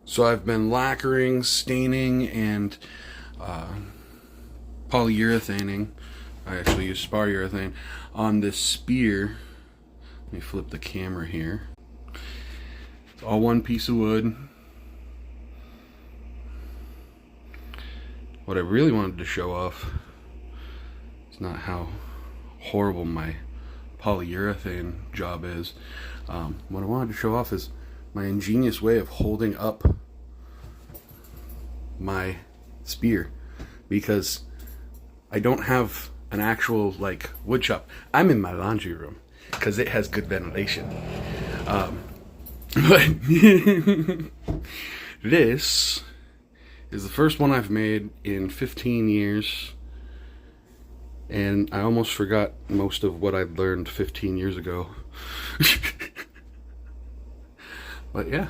So I've been lacquering, staining, and polyurethaning. I actually use spar urethane on this spear. Let me flip the camera here. It's all one piece of wood. What I really wanted to show off is not how horrible my polyurethane job is. What I wanted to show off is my ingenious way of holding up my spear, because I don't have an actual like wood shop. I'm in my laundry room because it has good ventilation. But this is the first one I've made in 15 years, and I almost forgot most of what I'd learned 15 years ago. But yeah.